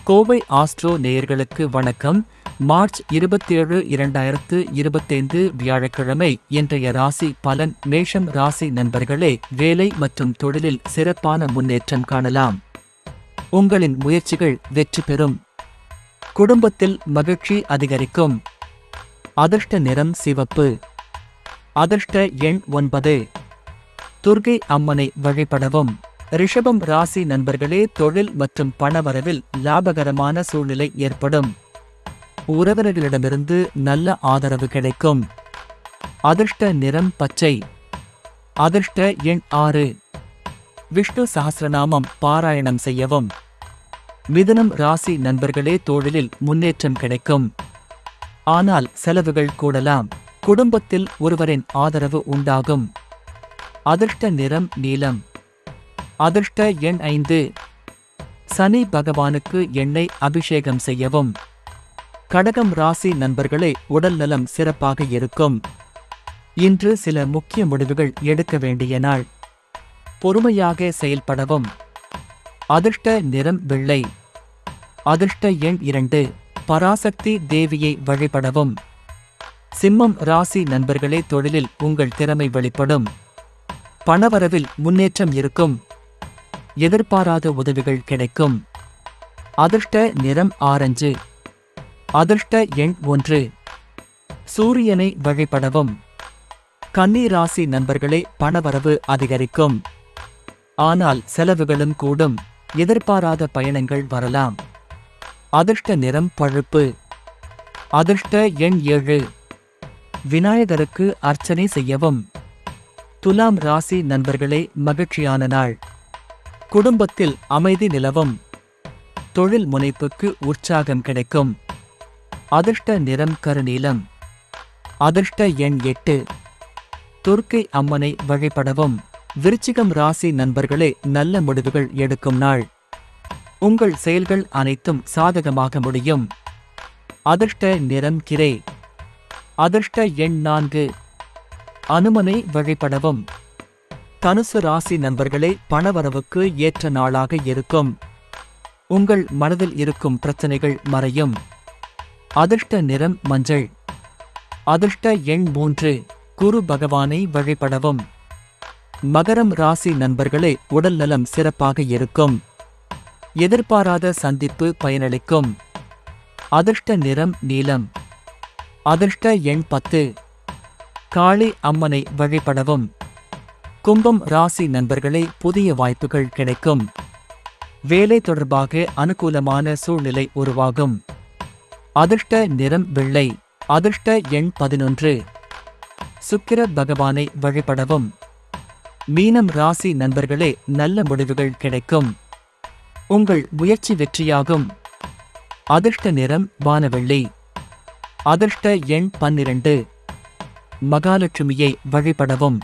Kovai astro நேயர்களுக்கு வணக்கம். March 27, 2025 வியாழக்கிழமை இன்றைய ராசி பலன். மேஷம் ராசி நண்பர்களே, வேலை மற்றும் தொழிலில் சிறப்பான முன்னேற்றம் காணலாம். உங்களின் முயற்சிகள் வெற்றி பெறும். குடும்பத்தில் மகிழ்ச்சி அதிகரிக்கும். அதிர்ஷ்ட நிறம் சிவப்பு. அதிர்ஷ்ட எண் 9. துர்க்கை அம்மனை வழிபடவும். ரிஷபம் ராசி நண்பர்களே, தொழில் மற்றும் பணவரவில் லாபகரமான சூழ்நிலை ஏற்படும். உறவினர்களிடமிருந்து நல்ல ஆதரவு கிடைக்கும். அதிர்ஷ்ட நிறம் பச்சை. அதிர்ஷ்ட எண் 6. விஷ்ணு சஹஸ்ரநாமம் பாராயணம் செய்யவும். மிதுனம் ராசி நண்பர்களே, தொழிலில் முன்னேற்றம் கிடைக்கும். ஆனால் செலவுகள் கூடலாம். குடும்பத்தில் ஒருவரின் ஆதரவு உண்டாகும். அதிர்ஷ்ட நிறம் நீலம். அதிர்ஷ்ட எண் 5. சனி பகவானுக்கு எண்ணெய் அபிஷேகம் செய்யவும். கடகம் ராசி நண்பர்களே, உடல் நலம் சிறப்பாக இருக்கும். இன்று சில முக்கிய முடிவுகள் எடுக்க வேண்டிய நாள். பொறுமையாக செயல்படவும். அதிர்ஷ்ட நிறம் வெள்ளை. அதிர்ஷ்ட எண் 2. பராசக்தி தேவியை வழிபடவும். சிம்மம் ராசி நண்பர்களே, தொழிலில் உங்கள் திறமை வெளிப்படும். பணவரவில் முன்னேற்றம் இருக்கும். எதிர்பாராத உதவிகள் கிடைக்கும். அதிர்ஷ்ட நிறம் ஆரஞ்சு. அதிர்ஷ்ட எண் 1. சூரியனை வழிபடவும். கன்னி ராசி நண்பர்களே, பணவரவு அதிகரிக்கும். ஆனால் செலவுகளும் கூடும். எதிர்பாராத பயணங்கள் வரலாம். அதிர்ஷ்ட நிறம் பழுப்பு. அதிர்ஷ்ட எண் 7. விநாயகருக்கு அர்ச்சனை செய்யவும். துலாம் ராசி நண்பர்களே, மகிழ்ச்சியான நாள். குடும்பத்தில் அமைதி நிலவும். தொழில் முனைப்புக்கு உற்சாகம் கிடைக்கும். அதிர்ஷ்ட நிறம் கருநீலம். அதிர்ஷ்ட எண் 8. துர்க்கை அம்மனை வழிபடவும். விருச்சிகம் ராசி நண்பர்களே, நல்ல முடிவுகள் எடுக்கும் நாள். உங்கள் செயல்கள் அனைத்தும் சாதகமாக முடியும். அதிர்ஷ்ட நிறம் கிரே. அதிர்ஷ்ட எண் 4. அனுமனை வழிபடவும். தனுசு ராசி நண்பர்களே, பணவரவுக்கு ஏற்ற நாளாக இருக்கும். உங்கள் மனதில் இருக்கும் பிரச்சனைகள் மறையும். அதிர்ஷ்ட நிறம் மஞ்சள். அதிர்ஷ்ட எண் 3. குரு பகவானை வழிபடவும். மகரம் ராசி நண்பர்களே, உடல் நலம் சிறப்பாக இருக்கும். எதிர்பாராத சந்திப்பு பயனளிக்கும். அதிர்ஷ்ட நிறம் நீலம். அதிர்ஷ்ட எண் 10. காளி அம்மனை வழிபடவும். கும்பம் ராசி நண்பர்களே, புதிய வாய்ப்புகள் கிடைக்கும். வேலை தொடர்பாக அனுகூலமான சூழ்நிலை உருவாகும். அதிர்ஷ்ட நிறம் வெள்ளை. அதிர்ஷ்ட எண் 11. சுக்கிர பகவானை வழிபடவும். மீனம் ராசி நண்பர்களே, நல்ல முடிவுகள் கிடைக்கும். உங்கள் முயற்சி வெற்றியாகும். அதிர்ஷ்ட நிறம் வானவெள்ளி. அதிர்ஷ்ட எண் 12. மகாலட்சுமியை வழிபடவும்.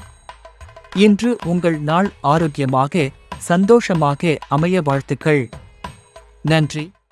இன்று உங்கள் நாள் ஆரோக்கியமாக, சந்தோஷமாக அமைய வாழ்த்துக்கள். நன்றி.